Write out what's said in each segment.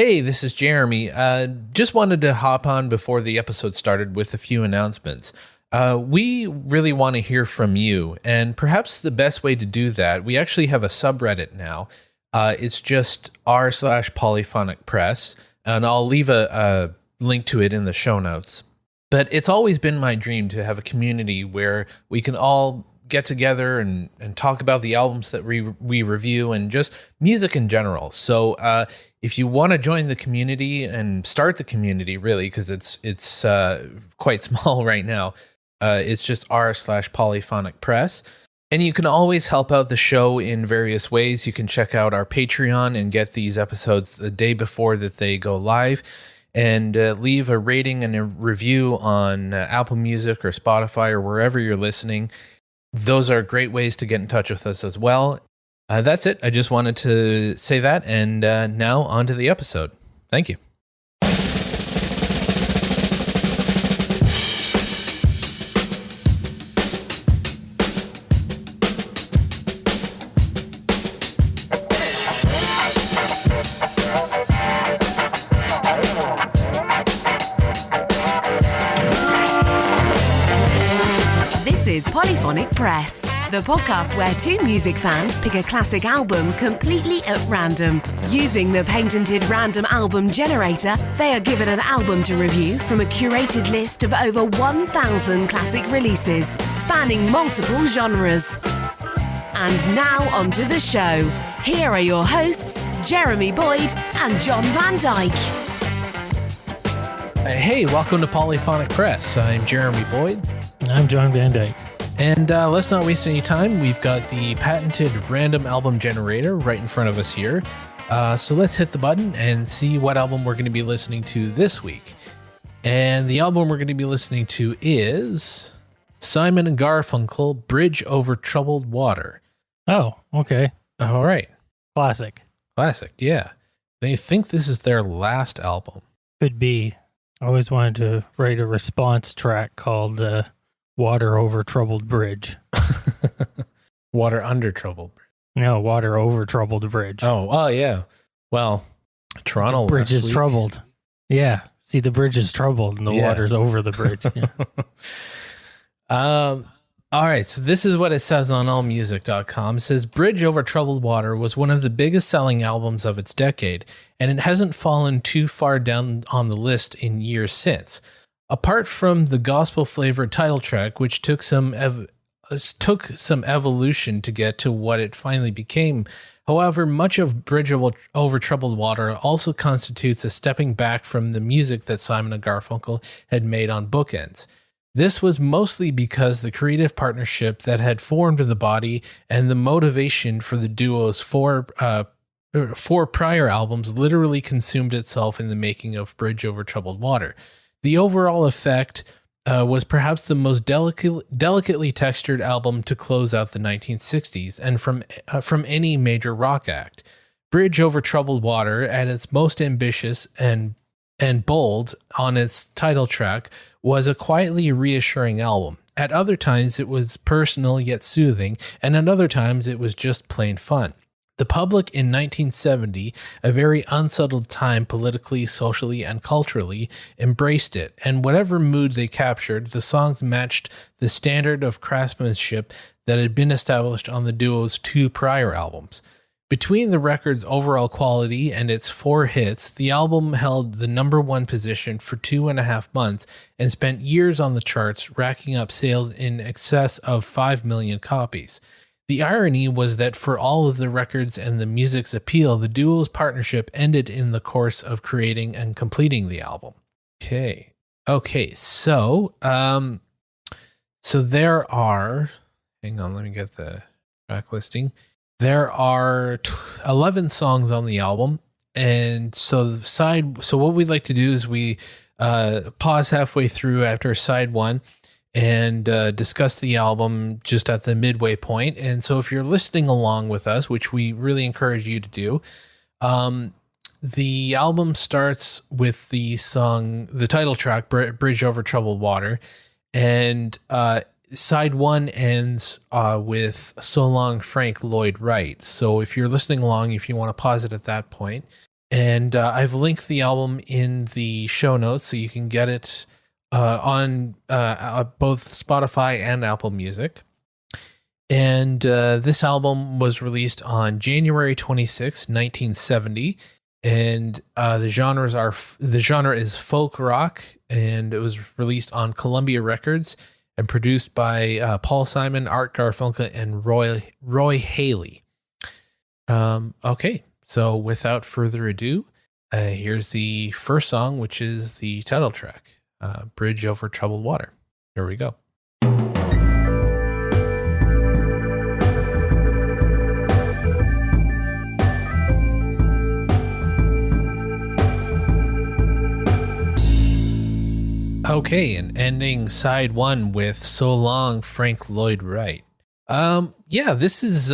Hey, this is Jeremy. Just wanted to hop on before the episode started with a few announcements. We really want to hear from you, and perhaps the best way to do that, we actually have a subreddit now. It's just r/polyphonic press, and I'll leave a link to it in the show notes. But it's always been my dream to have a community where we can all get together and talk about the albums that we review and just music in general. So if you want to join the community and start the community, really, because it's quite small right now, it's just r/polyphonic press. And you can always help out the show in various ways. You can check out our Patreon and get these episodes the day before that they go live, and leave a rating and a review on Apple Music or Spotify or wherever you're listening. Those are great ways to get in touch with us as well. That's it. I just wanted to say that. And now on to the episode. Thank you. Polyphonic Press, the podcast where two music fans pick a classic album completely at random. Using the patented random album generator, they are given an album to review from a curated list of over 1,000 classic releases, spanning multiple genres. And now onto the show. Here are your hosts, Jeremy Boyd and John Van Dyke. Hey, welcome to Polyphonic Press. I'm Jeremy Boyd. I'm John Van Dyke. And let's not waste any time. We've got the patented random album generator right in front of us here. So let's hit the button and see what album we're going to be listening to this week. And the album we're going to be listening to is Simon Garfunkel, Bridge Over Troubled Water. Oh, okay. All right. Classic, yeah. They think this is their last album. Could be. I always wanted to write a response track called Water Over Troubled Bridge. Water Under Troubled Bridge. No, Water Over Troubled Bridge. Oh, yeah. Well, Toronto. The bridge is troubled. Yeah. See, the bridge is troubled and the water's over the bridge. Yeah. All right, so this is what it says on allmusic.com. It says, Bridge Over Troubled Water was one of the biggest selling albums of its decade, and it hasn't fallen too far down on the list in years since. Apart from the gospel-flavored title track, which took some evolution to get to what it finally became, however, much of Bridge Over Troubled Water also constitutes a stepping back from the music that Simon and Garfunkel had made on Bookends. This was mostly because the creative partnership that had formed the body and the motivation for the duo's four prior albums literally consumed itself in the making of Bridge Over Troubled Water. The overall effect was perhaps the most delicately textured album to close out the 1960s and from any major rock act. Bridge Over Troubled Water, at its most ambitious and bold on its title track, was a quietly reassuring album. At other times, it was personal yet soothing, and at other times, it was just plain fun. The public in 1970, a very unsettled time politically, socially, and culturally, embraced it, and whatever mood they captured, the songs matched the standard of craftsmanship that had been established on the duo's two prior albums. Between the record's overall quality and its 4 hits, the album held the number 1 position for 2.5 months and spent years on the charts, racking up sales in excess of 5 million copies. The irony was that for all of the records and the music's appeal, the duo's partnership ended in the course of creating and completing the album. Okay, so there are, hang on, let me get the track listing. There are 11 songs on the album, and so what we'd like to do is we pause halfway through after side 1 and discuss the album just at the midway point. And so if you're listening along with us, which we really encourage you to do, the album starts with the title track, Bridge Over Troubled Water, and side 1 ends with So Long Frank Lloyd Wright. So if you're listening along, if you want to pause it at that point, And I've linked the album in the show notes so you can get it on both Spotify and Apple Music. And this album was released on January 26, 1970. And the genre is folk rock, and it was released on Columbia Records and produced by Paul Simon, Art Garfunkel, and Roy Haley. Okay, so without further ado, here's the first song, which is the title track, Bridge Over Troubled Water. Here we go. Okay, and ending side one with So Long, Frank Lloyd Wright. Yeah, this is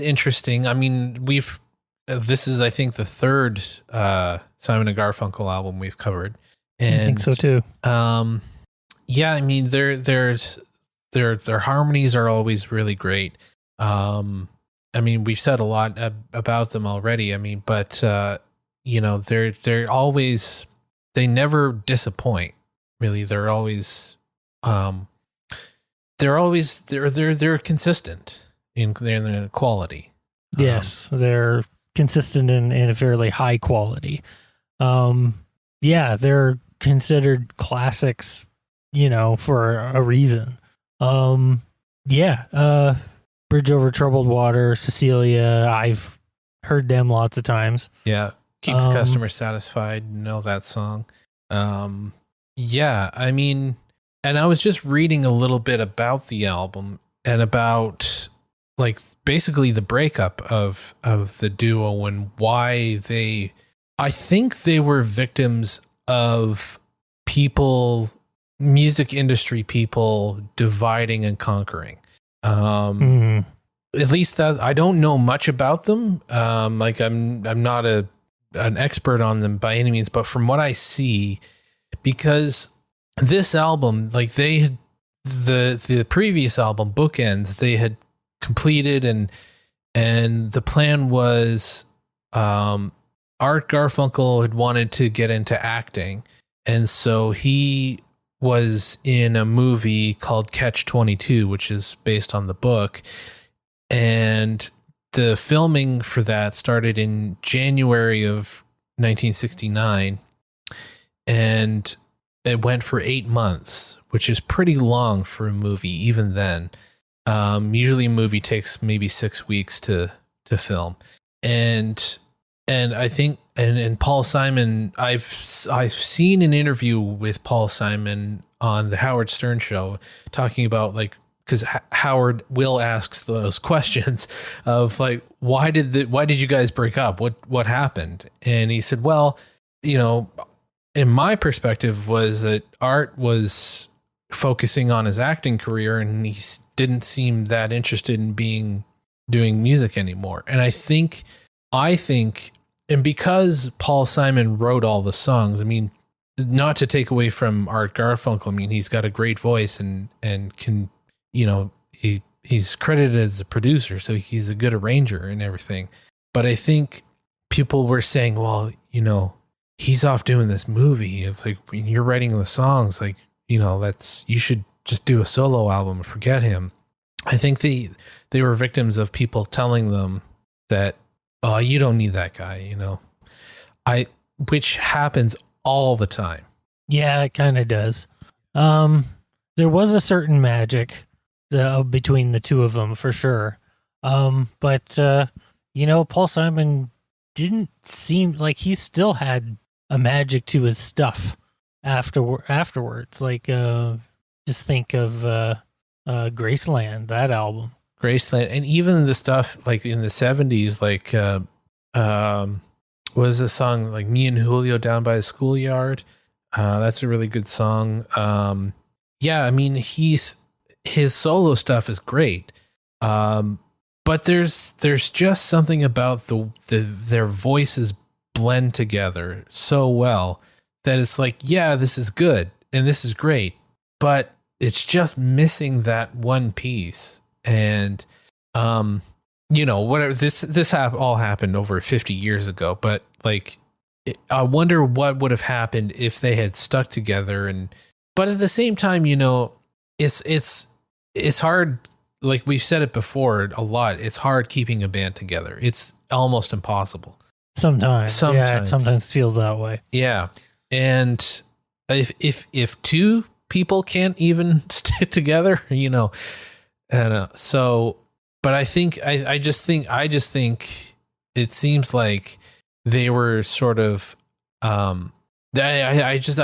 interesting. I mean, this is, I think, the third Simon and Garfunkel album we've covered. And I think so too. Yeah, I mean, their harmonies are always really great. I mean, we've said a lot about them already. I mean, but you know, they're always, they never disappoint. Really, they're consistent in their quality. Yes, they're consistent in a fairly high quality. Yeah, they're considered classics, you know, for a reason. Yeah, Bridge Over Troubled Water, Cecilia, I've heard them lots of times. Yeah, Keep the Customer Satisfied, know that song. Yeah, I mean, and I was just reading a little bit about the album and about, like, basically the breakup of the duo and why I think they were victims of music industry people dividing and conquering. At least that, I don't know much about them. Like, I'm not an expert on them by any means, but from what I see, because this album, like, they had the previous album, Bookends, they had completed, and the plan was Art Garfunkel had wanted to get into acting, and so he was in a movie called Catch-22, which is based on the book, and the filming for that started in January of 1969, and it went for 8 months, which is pretty long for a movie, even then. Usually a movie takes maybe 6 weeks to film. And I think, and Paul Simon, I've seen an interview with Paul Simon on the Howard Stern show talking about, like, because Howard will asks those questions of, like, why did you guys break up? What happened? And he said, well, you know, in my perspective was that Art was focusing on his acting career and he didn't seem that interested in doing music anymore. And I think, and because Paul Simon wrote all the songs, I mean, not to take away from Art Garfunkel, I mean, he's got a great voice and can, you know, he's credited as a producer, so he's a good arranger and everything. But I think people were saying, well, you know, he's off doing this movie. It's like, when you're writing the songs, like, you know, you should just do a solo album and forget him. I think they were victims of people telling them that, oh, you don't need that guy, you know, which happens all the time. Yeah, it kind of does. There was a certain magic between the two of them for sure. But you know, Paul Simon didn't seem like he still had a magic to his stuff afterwards. Like, just think of Graceland, that album. Graceland, and even the stuff like in the 70s, like what is the song, like Me and Julio Down by the Schoolyard? That's a really good song. Yeah, I mean, his solo stuff is great. But there's just something about their voices blend together so well that it's like, yeah, this is good and this is great, but it's just missing that one piece. And whatever, all happened over 50 years ago, but like, I wonder what would have happened if they had stuck together. But at the same time, it's hard. Like we've said it before a lot. It's hard keeping a band together. It's almost impossible. Sometimes. Yeah, it sometimes feels that way. Yeah. And if two people can't even stick together, so, but I just think it seems like they were sort of, I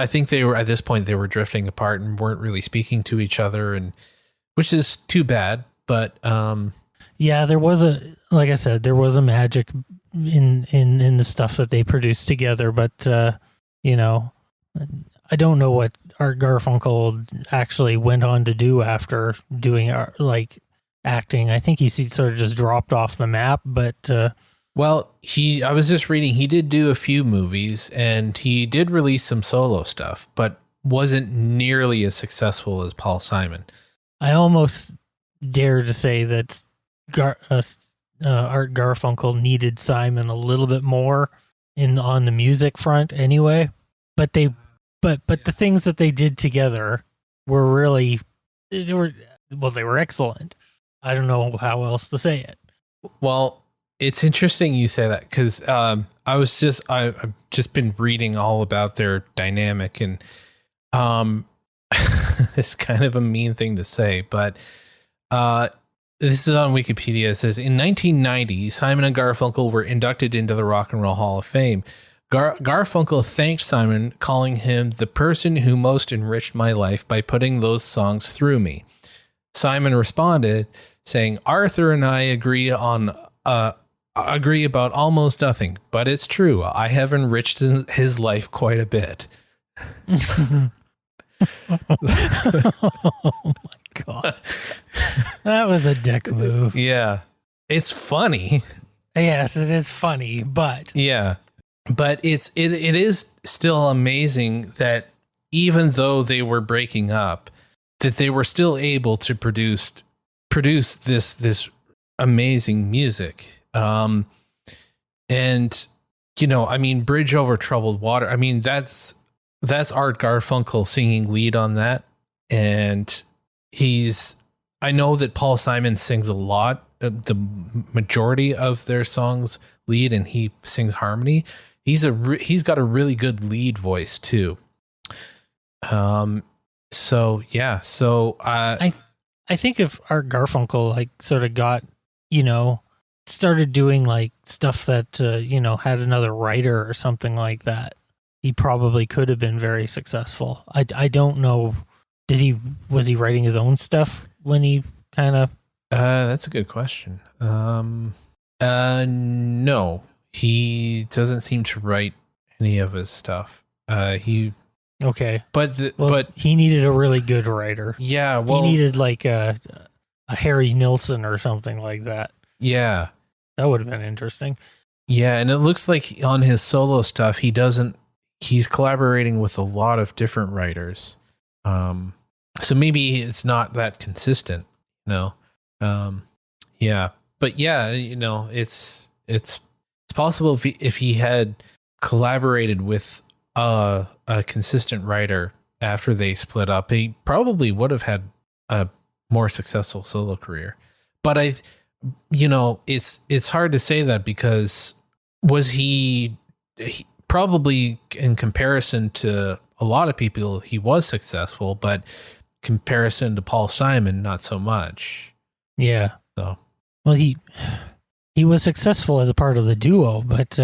think they were, at this point, they were drifting apart and weren't really speaking to each other, and which is too bad. But, yeah, like I said, there was a magic in the stuff that they produced together, but, I don't know what Art Garfunkel actually went on to do after doing like acting. I think he sort of just dropped off the map, but well, I was just reading, he did do a few movies and he did release some solo stuff, but wasn't nearly as successful as Paul Simon. I almost dare to say that Art Garfunkel needed Simon a little bit more on the music front anyway, but the things that they did together were really, they were excellent. I don't know how else to say it. Well, it's interesting you say that, because I've just been reading all about their dynamic, and it's kind of a mean thing to say, but this is on Wikipedia. It says, in 1990, Simon and Garfunkel were inducted into the Rock and Roll Hall of Fame. Garfunkel thanked Simon, calling him the person who most enriched my life by putting those songs through me. Simon responded, saying, Arthur and I agree about almost nothing, but it's true. I have enriched his life quite a bit. Oh my God. That was a dick move. Yeah. It's funny. Yes, it is funny, but yeah. But it is still amazing that even though they were breaking up, that they were still able to produce this amazing music. And Bridge Over Troubled Water. I mean, that's Art Garfunkel singing lead on that. And I know that Paul Simon sings a lot, the majority of their songs lead, and he sings harmony. He's got a really good lead voice too. So yeah. So I think if Art Garfunkel like sort of got, started doing like stuff that had another writer or something like that, he probably could have been very successful. I don't know. Was he writing his own stuff when he kind of? That's a good question. No. He doesn't seem to write any of his stuff. Okay. But he needed a really good writer. Yeah. Well, he needed like a Harry Nilsson or something like that. Yeah. That would have been interesting. Yeah. And it looks like on his solo stuff, he's collaborating with a lot of different writers. So maybe it's not that consistent, Yeah. But yeah, it's possible if he had collaborated with a consistent writer after they split up, he probably would have had a more successful solo career. But it's hard to say that, because was he probably, in comparison to a lot of people, he was successful, but comparison to Paul Simon, not so much. Yeah. So, well, he was successful as a part of the duo, but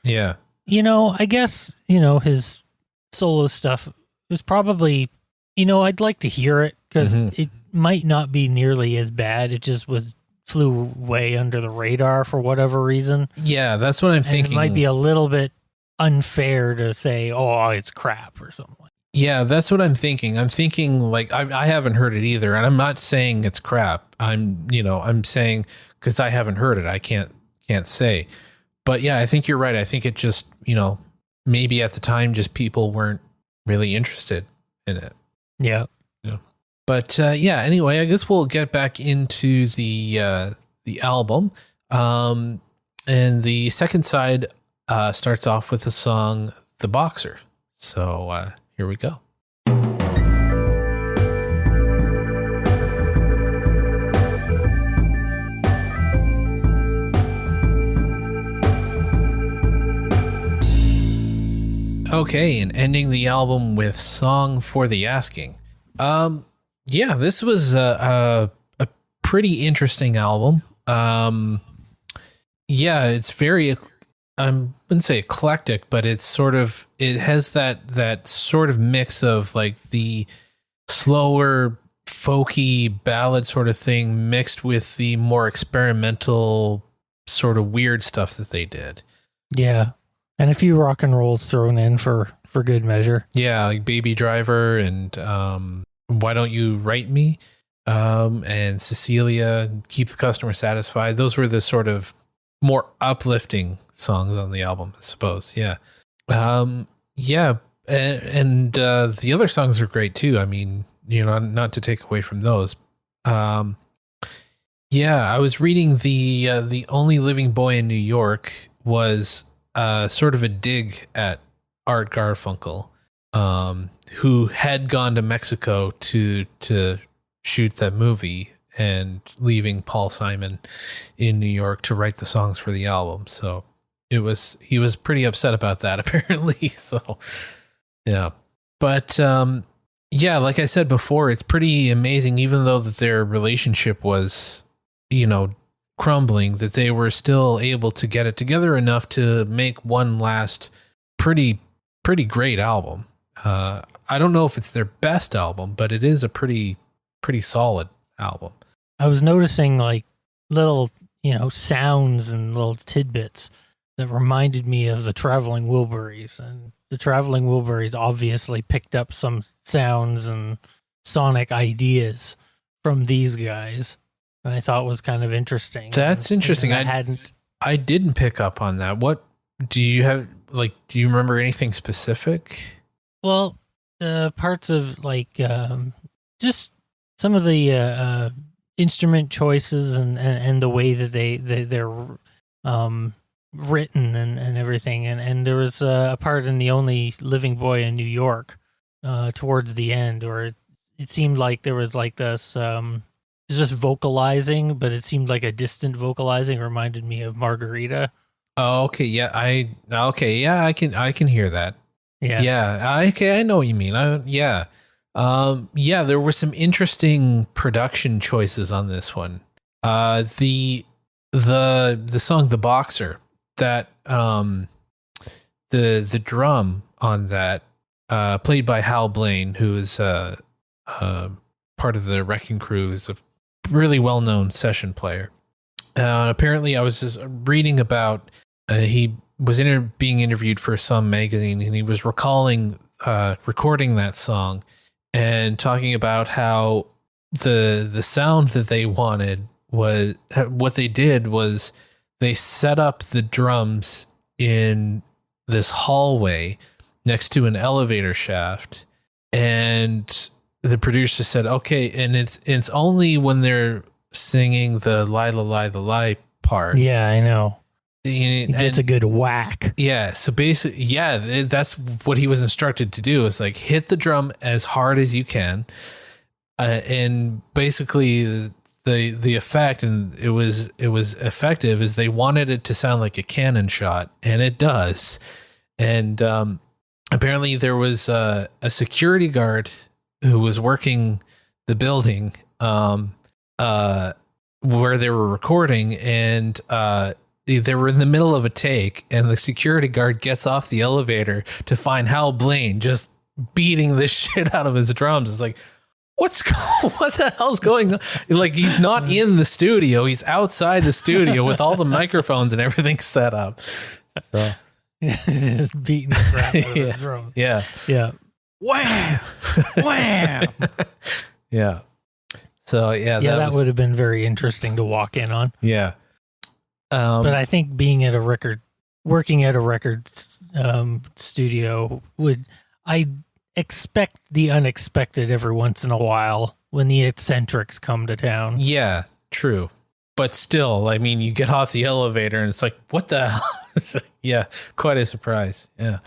yeah, I guess his solo stuff was probably, I'd like to hear it, because it might not be nearly as bad. It just flew way under the radar for whatever reason. Yeah, that's what I'm thinking. It might be a little bit unfair to say, oh, it's crap or something. Yeah, that's what I'm thinking. I'm thinking like I haven't heard it either, and I'm not saying it's crap. I'm saying, because I haven't heard it, I can't say. But yeah, I think you're right. I think it just, maybe at the time just people weren't really interested in it. Yeah. Yeah. But yeah, anyway, I guess we'll get back into the album. And the second side starts off with the song The Boxer. So here we go. Okay, and ending the album with Song for the Asking. Yeah, this was a pretty interesting album. Yeah, it's very, I wouldn't say eclectic, but it's sort of, it has that sort of mix of like the slower, folky ballad sort of thing mixed with the more experimental sort of weird stuff that they did. Yeah. And a few rock and rolls thrown in for good measure. Yeah, like Baby Driver and Why Don't You Write Me? And Cecilia, Keep the Customer Satisfied. Those were the sort of more uplifting songs on the album, I suppose. Yeah. Yeah. And the other songs are great too. I mean, you know, not to take away from those. Yeah, I was reading the Only Living Boy in New York was sort of a dig at Art Garfunkel, who had gone to Mexico to shoot that movie and leaving Paul Simon in New York to write the songs for the album. So he was pretty upset about that apparently. So yeah, but yeah, like I said before, it's pretty amazing, even though that their relationship was, you know, crumbling, that they were still able to get it together enough to make one last pretty great album. I don't know if it's their best album, but it is a pretty solid album. I was noticing like little, you know, sounds and little tidbits that reminded me of the Traveling Wilburys, and the Traveling Wilburys obviously picked up some sounds and sonic ideas from these guys. I thought was kind of interesting. That's interesting. I didn't pick up on that. What do you have? Like, do you remember anything specific? Well, parts of like just some of the instrument choices and the way that they're written and everything. And there was a part in The Only Living Boy in New York towards the end, where it seemed like there was like this. It's just vocalizing, but it seemed like a distant vocalizing. Reminded me of Margarita. Oh, okay. Yeah, I can hear that. Yeah. Yeah. I know what you mean. Yeah, there were some interesting production choices on this one. The song "The Boxer," that the drum on that, played by Hal Blaine, who is part of the Wrecking Crew, is a really well-known session player. Apparently, I was just reading about he was being interviewed for some magazine, and he was recalling recording that song and talking about how the sound that they wanted was, what they did was they set up the drums in this hallway next to an elevator shaft, and the producer said, okay, and it's only when they're singing the lie, la, lie, the lie part. Yeah, I know. It's a good whack. Yeah. So basically, yeah, that's what he was instructed to do, is like hit the drum as hard as you can. And basically the effect, and it was effective, is they wanted it to sound like a cannon shot, and it does. And apparently there was a security guard who was working the building where they were recording, and they were in the middle of a take, and the security guard gets off the elevator to find Hal Blaine just beating the shit out of his drums. It's like, what the hell's going on? Like, he's not in the studio, he's outside the studio with all the microphones and everything set up. So just beating the crap out of his drums. Yeah. Yeah. Wham! Wham! Yeah. So yeah, that would have been very interesting to walk in on. Yeah. But I think working at a record studio I expect the unexpected every once in a while when the eccentrics come to town. Yeah, true. but still, I mean, you get off the elevator and it's like, what the hell? Yeah, quite a surprise. Yeah.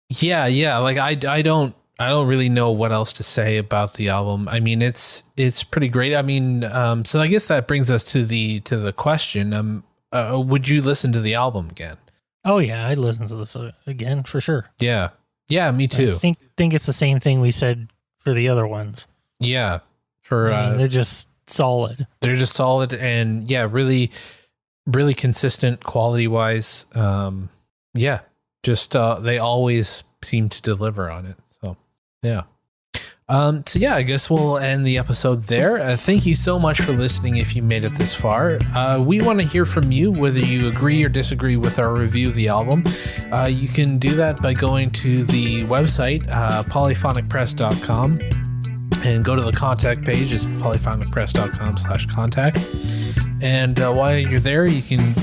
Yeah. Like I don't really know what else to say about the album. I mean, it's pretty great. I mean, so I guess that brings us to the question. Would you listen to the album again? Oh yeah, I'd listen to this again for sure. Yeah, me too. I think it's the same thing we said for the other ones. Yeah, they're just solid. They're just solid, and yeah, really, really consistent quality wise. Yeah, just they always seem to deliver on it. So yeah. So yeah, I guess we'll end the episode there. Thank you so much for listening if you made it this far. We want to hear from you, whether you agree or disagree with our review of the album. You can do that by going to the website, polyphonicpress.com, and go to the contact page. It's polyphonicpress.com/contact. And while you're there, you can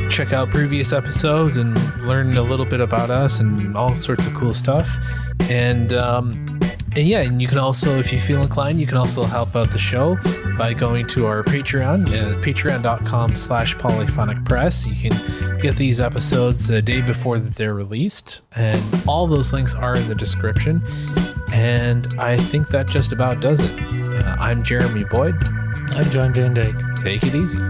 check out previous episodes and learn a little bit about us and all sorts of cool stuff. And yeah, and you can also, if you feel inclined, you can also help out the show by going to our Patreon, patreon.com/polyphonicpress. You can get these episodes the day before that they're released, and all those links are in the description. And I think that just about does it. I'm Jeremy Boyd. I'm John Van Dyke. Take it easy.